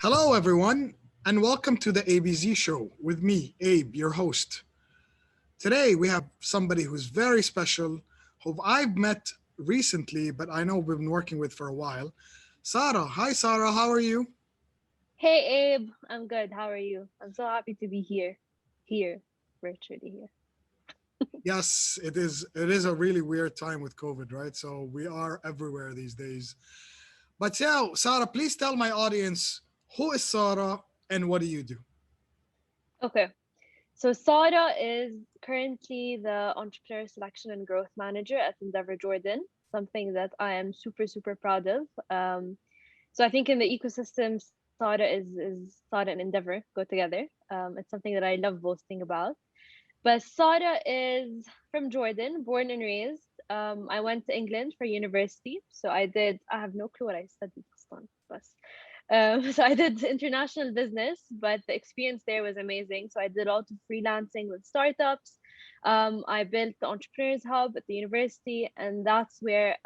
Hello, everyone, and welcome to the Abez Show with me, Abe, your host. Today, we have somebody who's very special, who I've met recently, but I know we've been working with for a while. Sara. Hi, Sara. How are you? Hey Abe, I'm good. How are you? I'm so happy to be here, virtually here. Yes, it is. It is a really weird time with COVID, right? So we are everywhere these days. But yeah, Sara, please tell my audience who is Sara and what do you do? Okay, so Sara is currently the Entrepreneur Selection and Growth Manager at Endeavor Jordan, something that I am super proud of. So I think in the ecosystem, Sara and Endeavor go together. It's something that I love boasting about. But Sara is from Jordan, born and raised. I went to England for university. I have no clue what I studied this time. But, so I did international business, but the experience there was amazing. So I did a lot of freelancing with startups. I built the Entrepreneurs Hub at the university, and that's where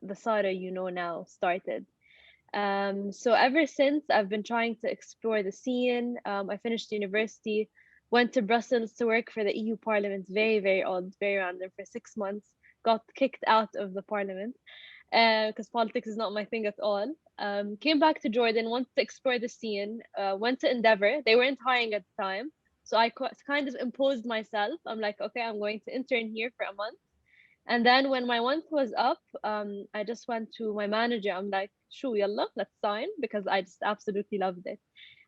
the Sara you know now started. So ever since, I've been trying to explore the scene. I finished university, went to Brussels to work for the EU Parliament. Very odd, very random. For 6 months, got kicked out of the Parliament because politics is not my thing at all. Came back to Jordan, wanted to explore the scene. Went to Endeavor. They weren't hiring at the time, so kind of imposed myself. I'm like, okay, I'm going to intern here for a month. And then when my month was up, I just went to my manager. I'm like, shoo, yalla, let's sign because I just absolutely loved it.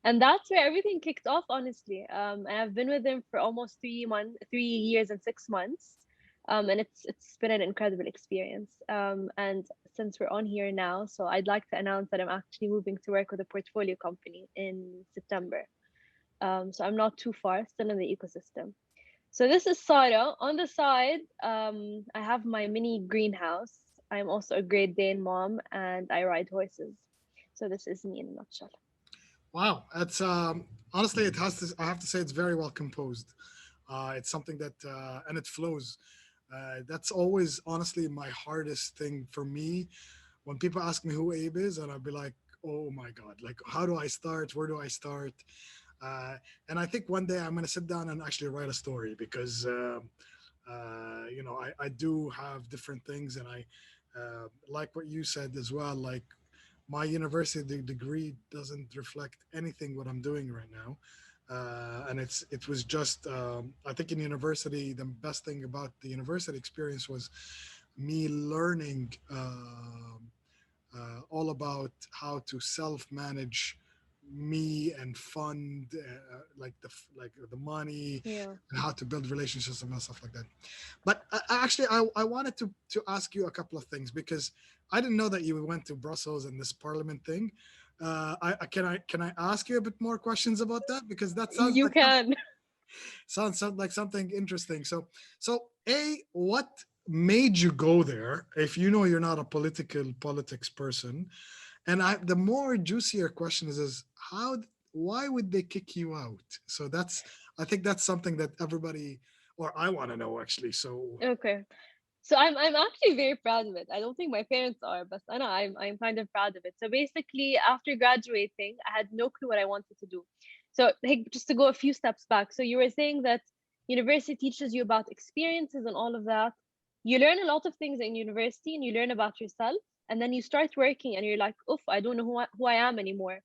And that's where everything kicked off, honestly. And I've been with him for almost 3 months, 3 years and 6 months. And it's been an incredible experience. And since we're on here now, so I'd like to announce that I'm actually moving to work with a portfolio company in September. So I'm not too far, still in the ecosystem. So this is Sara. On the side, I have my mini greenhouse. I'm also a Great Dane mom and I ride horses. So this is me in a nutshell. Wow, that's honestly, it has to. I have to say, it's very well composed. It's something that, and it flows. That's always, honestly, my hardest thing for me when people ask me who Abe is, and I'll be like, "Oh my God! Like, how do I start? Where do I start?" And I think one day I'm gonna sit down and actually write a story because, I do have different things, and I like what you said as well. Like my university degree doesn't reflect anything what I'm doing right now. And it was just I think in university the best thing about the university experience was me learning all about how to self manage me and fund like the money Yeah. and how to build relationships and stuff like that. But actually, I wanted to ask you a couple of things because I didn't know that you went to Brussels and this Parliament thing. Can I ask you a bit more questions about that because that sounds You like can. like something interesting. So a what made you go there if you know you're not a politics person, and the more juicier question is how why would they kick you out? So that's I think that's something that everybody or I want to know actually. So Okay. So I'm actually very proud of it. I don't think my parents are, but I know I'm kind of proud of it. So basically, after graduating, I had no clue what I wanted to do. So hey, just to go a few steps back. So you were saying that university teaches you about experiences and all of that. You learn a lot of things in university, and you learn about yourself, and then you start working, and you're like, "Oof, I don't know who I am anymore."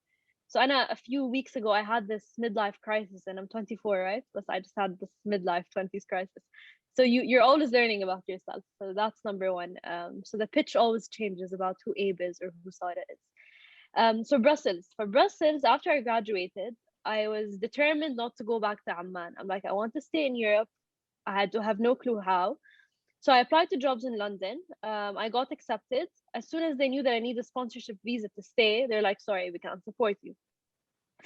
So Anna, a few weeks ago, I had this midlife crisis, and I'm 24, right? But I just had this midlife 20s crisis. So you're always learning about yourself. So that's number one. So the pitch always changes about who Abe is or who Sara is. So Brussels. For Brussels, after I graduated, I was determined not to go back to Amman. I'm like, I want to stay in Europe. I had to have no clue how. So I applied to jobs in London. I got accepted. As soon as they knew that I need a sponsorship visa to stay, they're like, sorry, we can't support you.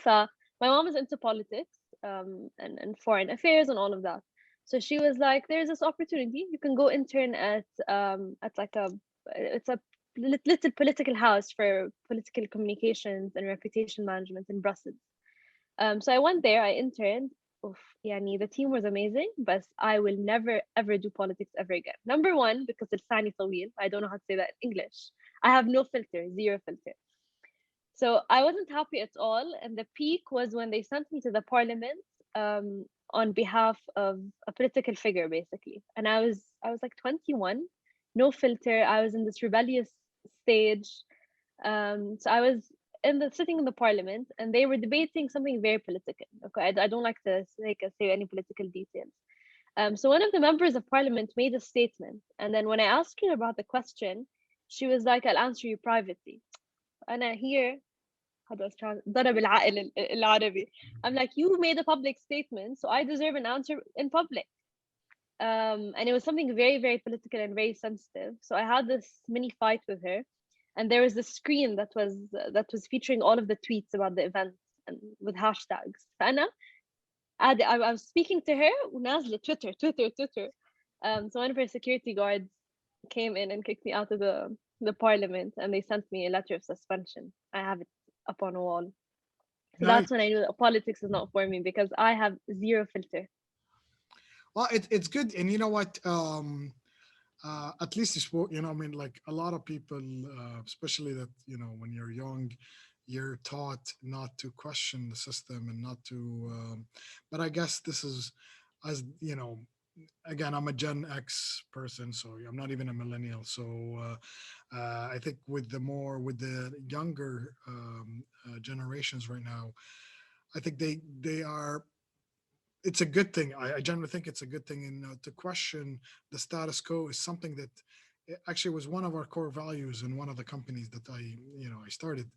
So my mom is into politics and foreign affairs and all of that. So she was like, "There's this opportunity. You can go intern at like a it's a little political house for political communications and reputation management in Brussels." So I went there. I interned. Oof, yani, the team was amazing, but I will never ever do politics ever again. Number one, because it's Sani Tawil. I don't know how to say that in English. I have no filter, zero filter. So I wasn't happy at all. And the peak was when they sent me to the parliament on behalf of a political figure, basically. And I was like 21, no filter. I was in this rebellious stage. So I was sitting in the parliament, and they were debating something very political. Okay, I don't like to say any political details. So one of the members of parliament made a statement, and then when I asked her about the question, she was like, "I'll answer you privately." أنا here هذا ضرب العقل العربي. I'm like, you made a public statement, so I deserve an answer in public. And it was something very, very political and very sensitive. So I had this mini fight with her, and there was this screen that was featuring all of the tweets about the event and with hashtags. فأنا I was speaking to her ونازلة Twitter. So one of her security guards came in and kicked me out of the parliament, and they sent me a letter of suspension. I have it up on a wall. So Nice. that's when I knew that politics is not for me, because I have zero filter. Well, it's good, and you know what? At least it's, you know, I mean, like a lot of people, especially that, you know, when you're young, you're taught not to question the system and not to. But I guess this is, as you know, again, I'm a Gen X person, so I'm not even a millennial. So I think with the younger generations right now, I think they are, it's a good thing. I generally think it's a good thing. And to question the status quo is something that actually was one of our core values in one of the companies that I started,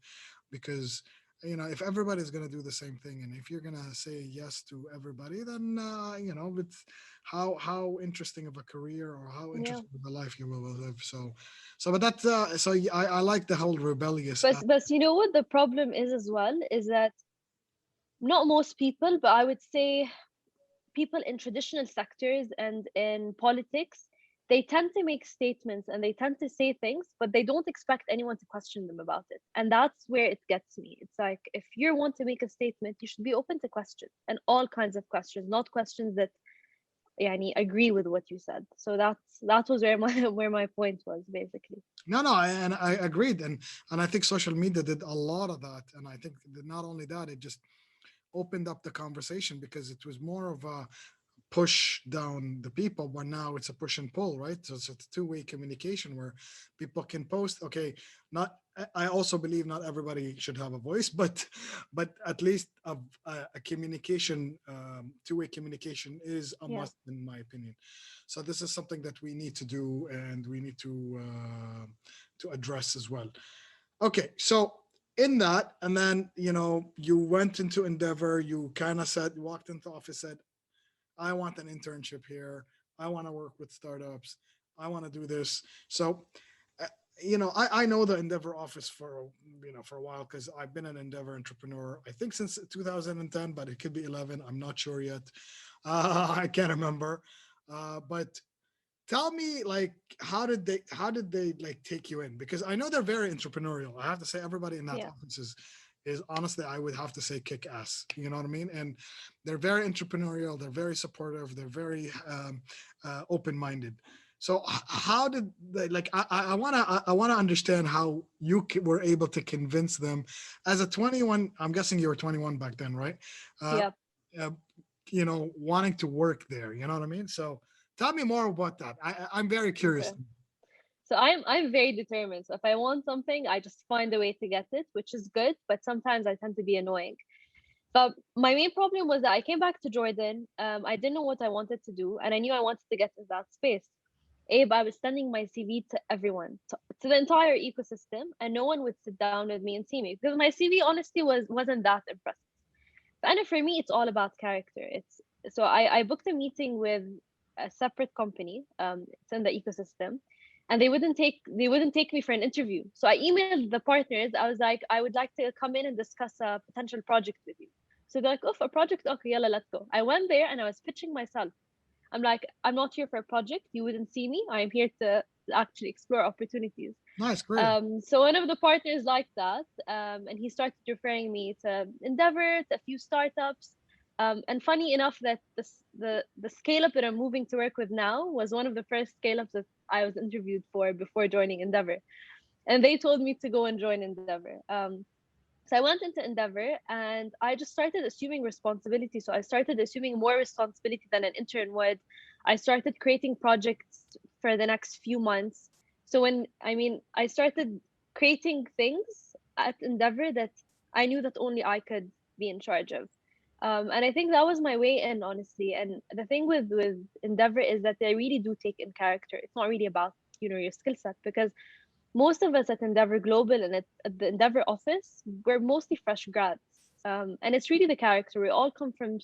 because if everybody's going to do the same thing, and if you're going to say yes to everybody, then it's how interesting of a career or how Yeah. interesting of a life you will live. But that's I like the whole rebellious But you know what the problem is as well, is that not most people, but I would say people in traditional sectors and in politics, they tend to make statements and they tend to say things, but they don't expect anyone to question them about it. And that's where it gets me. It's like, if you want to make a statement, you should be open to questions, and all kinds of questions, not questions that agree with what you said. So that was where my where my point was, basically. No, and I agreed, and I think social media did a lot of that, and I think that not only that, it just opened up the conversation, because it was more of a push down the people, but now it's a push and pull, right? So it's a two-way communication where people can post. Okay, not I also believe not everybody should have a voice, but at least a communication, two-way communication is a Yeah. must, in my opinion. So this is something that we need to do, and we need to address as well. Okay, so in that, and then you went into Endeavor, you kind of said, walked into office, said, I want an internship here. I want to work with startups. I want to do this. So, uh, I know the Endeavor office for a while, because I've been an Endeavor entrepreneur, I think since 2010, but it could be 11. I'm not sure yet. I can't remember. But tell me, like, how did they like take you in? Because I know they're very entrepreneurial. I have to say, everybody in that Yeah. office is honestly, I would have to say, kick ass. You know what I mean? And they're very entrepreneurial. They're very supportive. They're very open minded. So how did they, like? I wanna understand how you were able to convince them as a 21. I'm guessing you were 21 back then, right? Uh, Yeah. uh, wanting to work there. You know what I mean? So tell me more about that. I'm very curious. Okay. So I'm very determined. So if I want something, I just find a way to get it, which is good. But sometimes I tend to be annoying. But my main problem was that I came back to Jordan. I didn't know what I wanted to do, and I knew I wanted to get into that space. Abe, I was sending my CV to everyone, to the entire ecosystem, and no one would sit down with me and see me, because my CV honestly wasn't that impressive. And for me, it's all about character. I booked a meeting with a separate company. It's in the ecosystem, and they wouldn't take me for an interview. So I emailed the partners. I was like, I would like to come in and discuss a potential project with you. So they're like, oh, for a project, okay, yalla, let's go. I went there and I was pitching myself. I'm like, I'm not here for a project. You wouldn't see me. I'm here to actually explore opportunities. Nice, great. So one of the partners liked that, and he started referring me to Endeavor, to a few startups. And funny enough, that the scale up that I'm moving to work with now was one of the first scale ups that I was interviewed for before joining Endeavor, and they told me to go and join Endeavor. So I went into Endeavor and I just started assuming responsibility. So I started assuming more responsibility than an intern would. I started creating projects for the next few months. So I started creating things at Endeavor that I knew that only I could be in charge of. And I think that was my way in, honestly. And the thing with Endeavor is that they really do take in character. It's not really about, your skill set, because most of us at Endeavor Global and at the Endeavor office, we're mostly fresh grads. And it's really the character. We all come from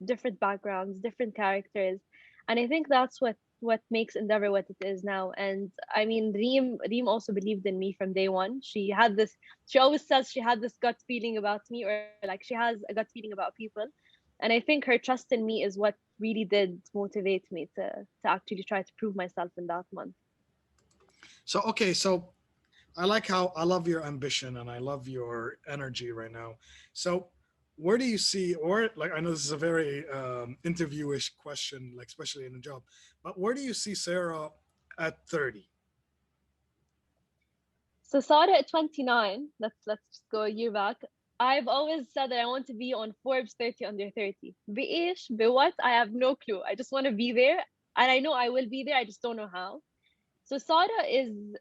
different backgrounds, different characters. And I think that's what makes Endeavor what it is now. And I mean, Reem also believed in me from day one. She always says she had this gut feeling about me, or like she has a gut feeling about people. And I think her trust in me is what really did motivate me to actually try to prove myself in that month. So okay, so I love your ambition and I love your energy right now. So where do you see, or like, I know this is a very interviewish question, like especially in a job, but where do you see Sarah at 30? So Sara at 29, let's just go a year back. I've always said that I want to be on Forbes 30 under 30. بإيش? What? I have no clue. I just want to be there. And I know I will be there. I just don't know how. So Sara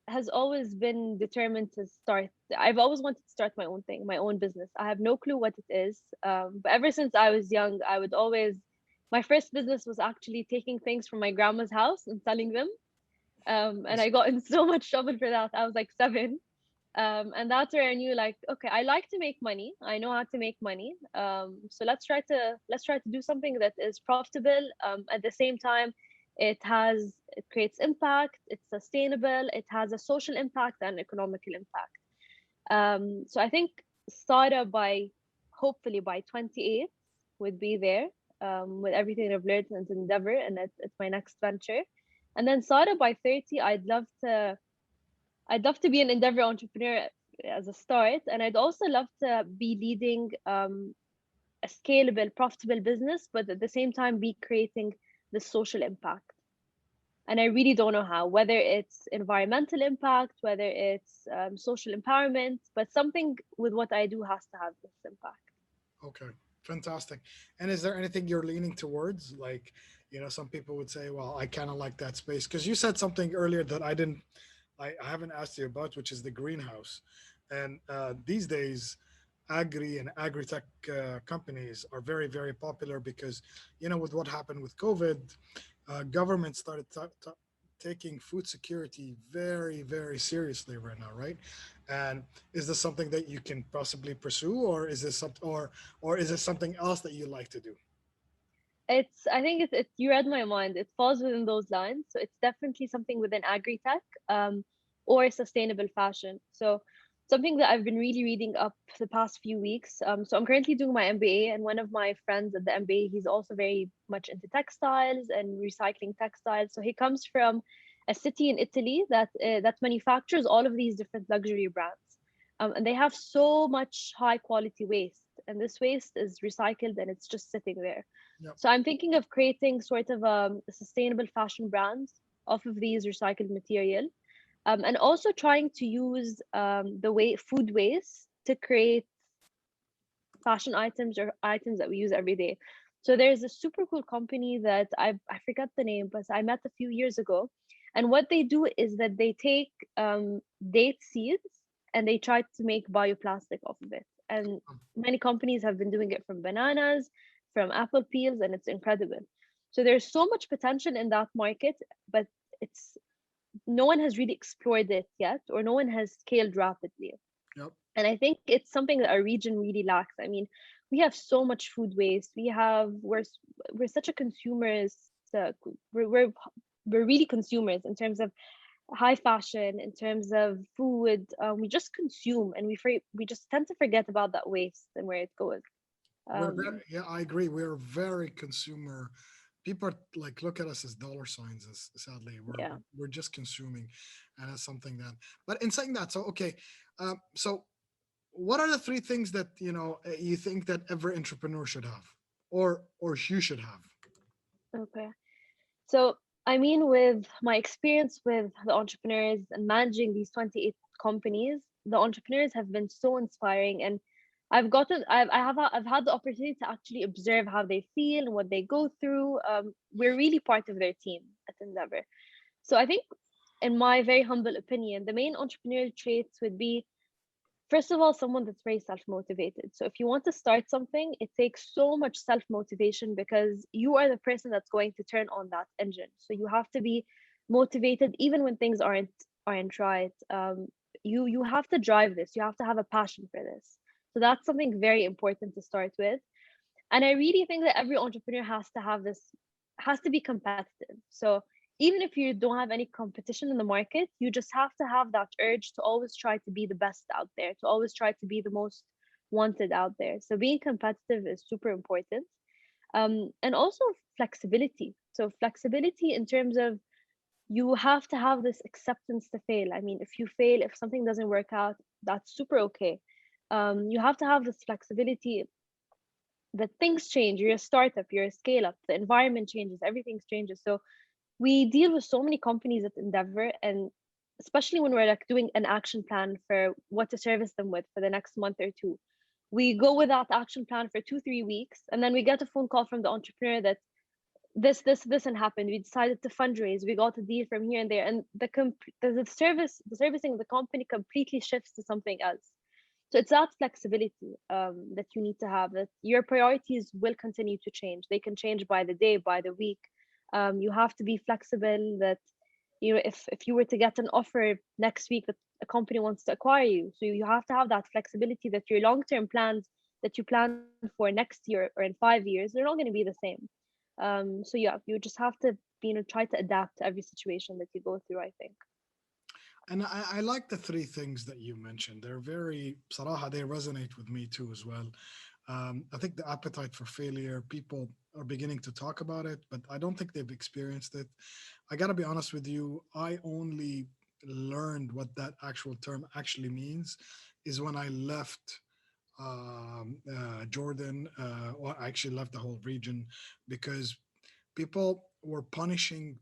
has always been determined to start. I've always wanted to start my own thing, my own business. I have no clue what it is. But ever since I was young, my first business was actually taking things from my grandma's house and selling them. And I got in so much trouble for that. I was like 7. And that's where I knew, like, okay, I like to make money. I know how to make money. So let's try to do something that is profitable. At the same time, it creates impact. It's sustainable. It has a social impact and economical impact. So I think Sara hopefully by 28 would be there, with everything I've learned and Endeavor, and it's my next venture. And then Sara by 30, I'd love to be an Endeavor entrepreneur as a start, and I'd also love to be leading a scalable, profitable business, but at the same time be creating the social impact. And I really don't know how, whether it's environmental impact, whether it's social empowerment, but something with what I do has to have this impact. Okay, fantastic. And is there anything you're leaning towards? Like, some people would say, well, I kind of like that space. Because you said something earlier that I haven't asked you about, which is the greenhouse. And these days, agri-tech companies are very, very popular because, with what happened with COVID, government started taking food security very, very seriously right now, right? And is this something that you can possibly pursue, or is this something, or is it something else that you like to do? I think it's you read my mind. It falls within those lines. So it's definitely something within agri-tech, or sustainable fashion. So something that I've been really reading up the past few weeks. So I'm currently doing my MBA, and one of my friends at the MBA, he's also very much into textiles and recycling textiles. So he comes from a city in Italy that manufactures all of these different luxury brands. And they have so much high quality waste, and this waste is recycled and it's just sitting there. Yep. So I'm thinking of creating sort of a sustainable fashion brand off of these recycled material, and also trying to use food waste to create fashion items or items that we use every day. So there's a super cool company that I forgot the name, but I met a few years ago, and what they do is that they take date seeds and they try to make bioplastic off of it. And many companies have been doing it from bananas, from apple peels, and it's incredible. So there's so much potential in that market, but it's no one has really explored it yet, or no one has scaled rapidly. Yep. And I think it's something that our region really lacks. I mean, we have so much food waste. We're such a consumers. Uh, we're, we're we're really consumers in terms of high fashion, in terms of food. We just consume, and we just tend to forget about that waste and where it goes. Um, Yeah, I agree. We're very consumer. People are, like, look at us as dollar signs. As sadly, yeah. we're just consuming, and that's something that. But in saying that, so okay, so what are the three things that you think that every entrepreneur should have, or you should have? Okay. So, I mean, with my experience with the entrepreneurs and managing these 28 companies, the entrepreneurs have been so inspiring. And I've had the opportunity to actually observe how they feel and what they go through. We're really part of their team at Endeavor. So I think, in my very humble opinion, the main entrepreneurial traits would be, first of all, someone that's very self motivated. So if you want to start something, it takes so much self motivation because you are the person that's going to turn on that engine. So you have to be motivated even when things aren't right. You have to drive this. You have to have a passion for this. So that's something very important to start with. And I really think that every entrepreneur has to be competitive. So even if you don't have any competition in the market, you just have to have that urge to always try to be the best out there, to always try to be the most wanted out there. So being competitive is super important. And also flexibility. So flexibility in terms of, you have to have this acceptance to fail. I mean, if you fail, if something doesn't work out, that's super okay. You have to have this flexibility that things change. You're a startup, you're a scale up, the environment changes, everything changes. So we deal with so many companies at Endeavor, and especially when we're like doing an action plan for what to service them with for the next month or two, we go with that action plan for 2 3 weeks, and then we get a phone call from the entrepreneur that this and happened. We decided to fundraise, we got a deal from here and there, and the servicing of the company completely shifts to something else. So it's that flexibility that you need to have, that your priorities will continue to change. They can change by the day, by the week. You have to be flexible, that if you were to get an offer next week that a company wants to acquire you, so you have to have that flexibility, that your long-term plans that you plan for next year or in 5 years, they're not going to be the same. So yeah, you just have to try to adapt to every situation that you go through, I think. And I like the three things that you mentioned. They're very, Saraha, they resonate with me too as well. I think the appetite for failure, people are beginning to talk about it, but I don't think they've experienced it. I got to be honest with you, I only learned what that actual term actually means is when I left Jordan, or I actually left the whole region because people were punishing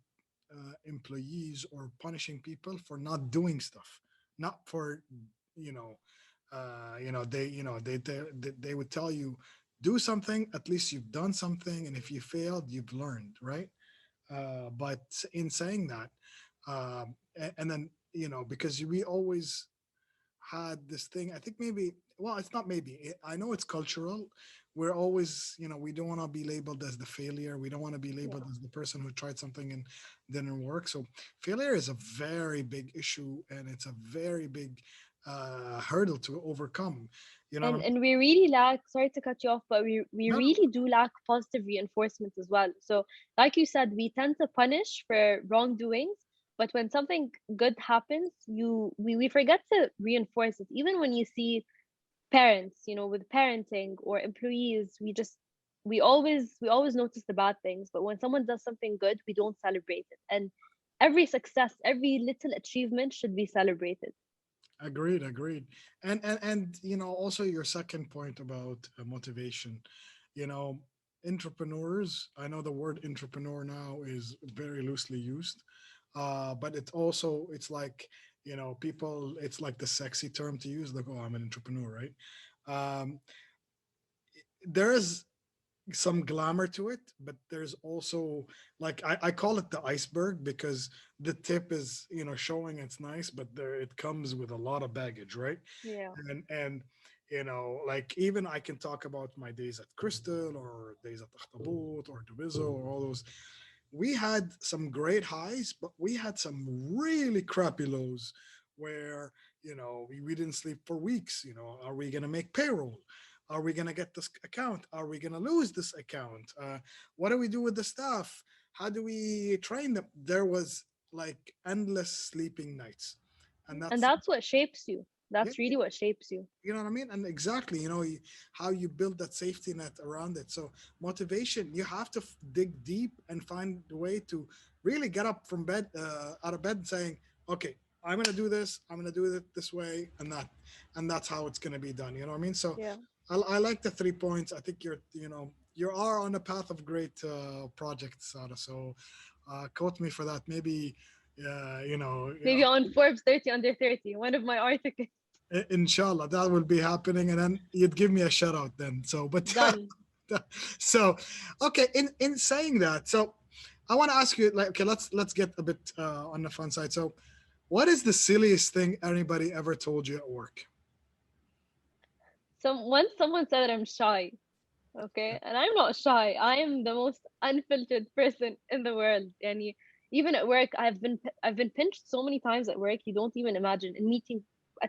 employees or punishing people for not doing stuff, not for you know, they would tell you do something. At least you've done something, and if you failed, you've learned, right? But in saying that, and then because we always had this thing. I think maybe, well, it's not maybe. I know it's cultural. We're always, we don't want to be labeled as the failure. We don't want to be labeled Yeah. as the person who tried something and didn't work. So failure is a very big issue, and it's a very big hurdle to overcome. You know what I And we really lack, sorry to cut you off, but we mean? really do lack positive reinforcement as well. So like you said, we tend to punish for wrongdoings, but when something good happens, we forget to reinforce it. Even when you see parents, with parenting or employees, we always notice the bad things, but when someone does something good, we don't celebrate it. And every success, every little achievement should be celebrated. Agreed, agreed. And also your second point about motivation. You know, entrepreneurs, I know the word entrepreneur now is very loosely used. But it's like, people, it's like the sexy term to use, like, oh, I'm an entrepreneur, right? Um, there is some glamour to it, but there's also, like, I call it the iceberg because the tip is, showing it's nice, but there it comes with a lot of baggage, right? Yeah. And like, even I can talk about my days at Crystal or days at Akhtabut or Dubizo or all those. We had some great highs, but we had some really crappy lows where, we didn't sleep for weeks. Are we going to make payroll? Are we going to get this account? Are we going to lose this account? What do we do with the staff? How do we train them? There was like endless sleeping nights. And And that's, that's what shapes you. yeah, That's really what shapes you. you know what I mean? And exactly, how you build that safety net around it. So motivation, you have to dig deep and find a way to really get up from bed, out of bed, saying, okay, I'm going to do this. I'm going to do it this way, and that's how it's going to be done. You know what I mean? So Yeah. I like the 3 points. I think you are on a path of great projects, Sada. So quote me for that. Maybe, Maybe on Forbes 30 under 30, one of my articles. Inshallah, that will be happening, and then you'd give me a shout out then. So, but Done. so, okay. In saying that, so I want to ask you, like, okay, let's get a bit on the fun side. So, what is the silliest thing anybody ever told you at work? Once someone said that I'm shy, okay, and I'm not shy. I am the most unfiltered person in the world. And even at work, I've been pinched so many times at work. You don't even imagine. In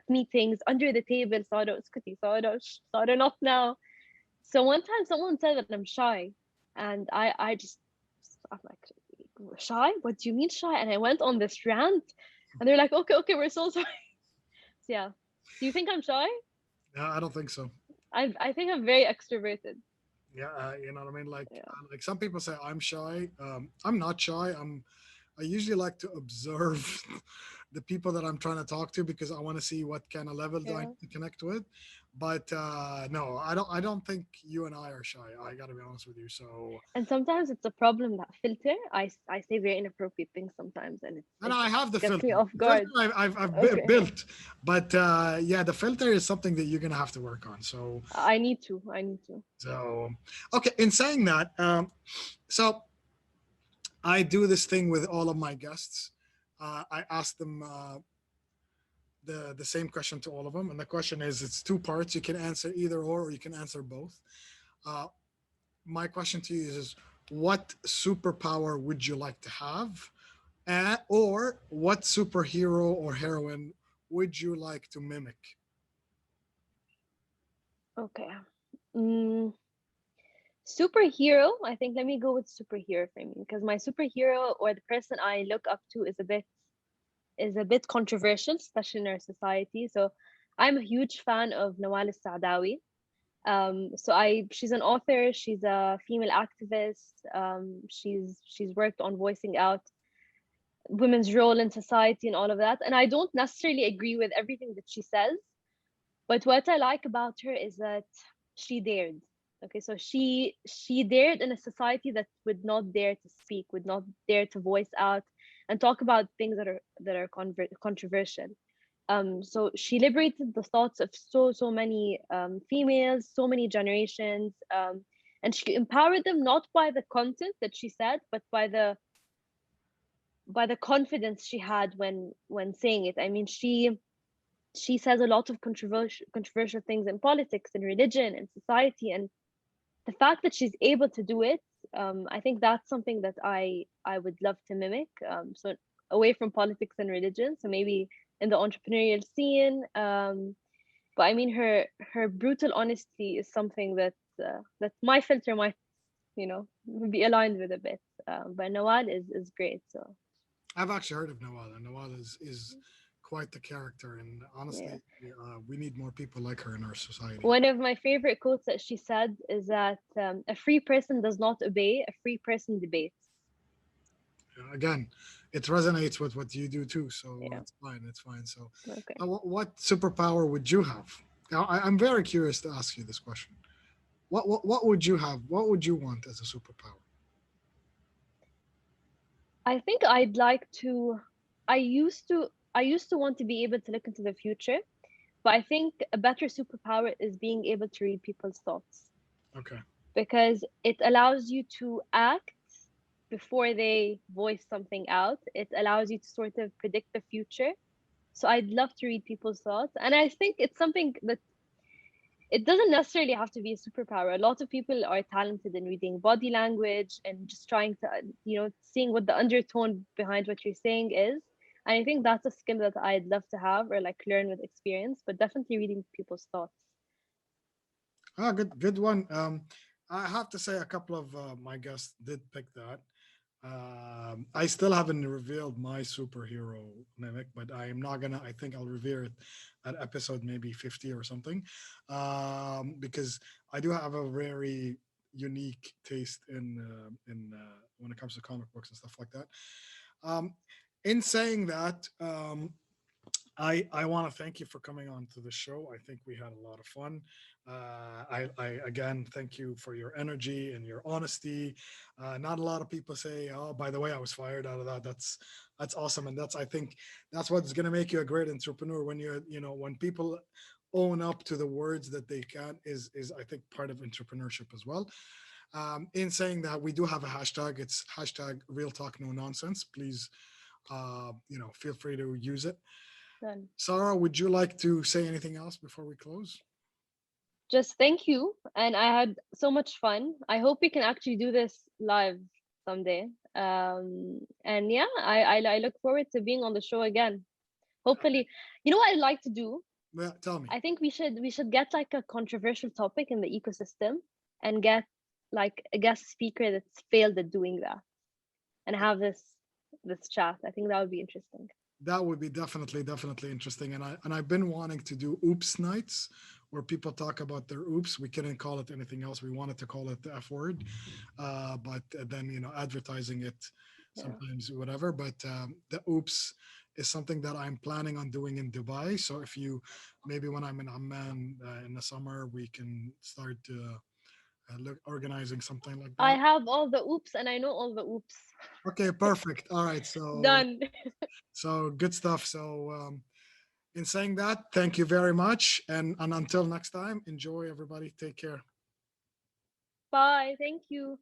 meetings, under the table, Sada, اسكتي, Sada, not now. So one time someone said that I'm shy, and I'm like, shy? What do you mean shy? And I went on this rant, and they're like, okay, okay, we're so sorry. So yeah. Do you think I'm shy? Yeah, I don't think so. I think I'm very extroverted. Yeah, you know what I mean. Yeah. Like some people say I'm shy. I'm not shy. I usually like to observe the people that I'm trying to talk to because I want to see what kind of level do I Yeah. need to connect with. But no, I don't. I don't think you and I are shy. I got to be honest with you. So, And sometimes it's a problem that filter. I say very inappropriate things sometimes, and and it I just have the gets filter. me off The filter guard. I've Okay. built, but yeah, the filter is something that you're gonna have to work on. So, I need to. I need to. so okay. In saying that, so I do this thing with all of my guests. I ask them the same question to all of them, and the question is it's two parts. You can answer either or you can answer both. Uh, my question to you is what superpower would you like to have, or what superhero or heroine would you like to mimic? Okay. Mm, superhero. I think let me go with superhero for me because my superhero or the person I look up to is a bit controversial, especially in our society. So I'm a huge fan of Nawal Al-Saadawi. She's an author, she's a female activist. She's worked on voicing out women's role in society and all of that. And I don't necessarily agree with everything that she says, but what I like about her is that she dared. Okay, so she dared in a society that would not dare to speak, would not dare to voice out and talk about things that are controversial. So she liberated the thoughts of so many females, so many generations, and she empowered them not by the content that she said, but by the confidence she had when saying it. I mean, she says a lot of controversial things in politics and religion and society, and the fact that she's able to do it, I think that's something that I would love to mimic. So away from politics and religion, so maybe in the entrepreneurial scene. But I mean, her brutal honesty is something that my filter might be aligned with a bit. But Nawal is great. So I've actually heard of Nawal, and Nawal is quite the character, and yeah. honestly, we need more people like her in our society. One of my favorite quotes that she said is that a free person does not obey, a free person debates. Again, it resonates with what you do too, so Yeah. it's fine. It's fine. So, Okay. what superpower would you have? Now, I'm very curious to ask you this question. What would you have? What would you want as a superpower? I think I'd like to. I used to want to be able to look into the future, but I think a better superpower is being able to read people's thoughts Okay. because it allows you to act before they voice something out. It allows you to sort of predict the future. So I'd love to read people's thoughts, and I think it's something that it doesn't necessarily have to be a superpower. A lot of people are talented in reading body language and just trying to, seeing what the undertone behind what you're saying is. And I think that's a skill that I'd love to have or like learn with experience, but definitely reading people's thoughts. Ah, good one. I have to say a couple of my guests did pick that. I still haven't revealed my superhero mimic, but I am not gonna. I think I'll reveal it at episode maybe 50 or something, because I do have a very unique taste in when it comes to comic books and stuff like that. Um, in saying that, I want to thank you for coming on to the show. I think we had a lot of fun. I again thank you for your energy and your honesty. Not a lot of people say, "Oh, by the way, I was fired out of that." That's awesome, and I think that's what's going to make you a great entrepreneur. When when people own up to the words that they can is I think part of entrepreneurship as well. In saying that, we do have a hashtag. It's hashtag Real Talk No Nonsense. Please, feel free to use it. Done. Sarah, would you like to say anything else before we close? Just thank you. And I had so much fun. I hope we can actually do this live someday. And yeah, I look forward to being on the show again. Hopefully, you know what I'd like to do? Yeah, tell me. I think we should get like a controversial topic in the ecosystem and get like a guest speaker that's failed at doing that and have this chat. I think that would be interesting. That would be definitely interesting. And I've been wanting to do oops nights where people talk about their oops. We couldn't call it anything else. We wanted to call it the F word, but then advertising it Yeah. sometimes whatever. But the oops is something that I'm planning on doing in Dubai. So if you maybe when I'm in Amman in the summer, we can start organizing something like I that. have all the oops and I know all the oops. Okay, perfect. All right, so Done. good stuff. So in saying that, thank you very much, and until next time, enjoy everybody. Take care. Bye. Thank you.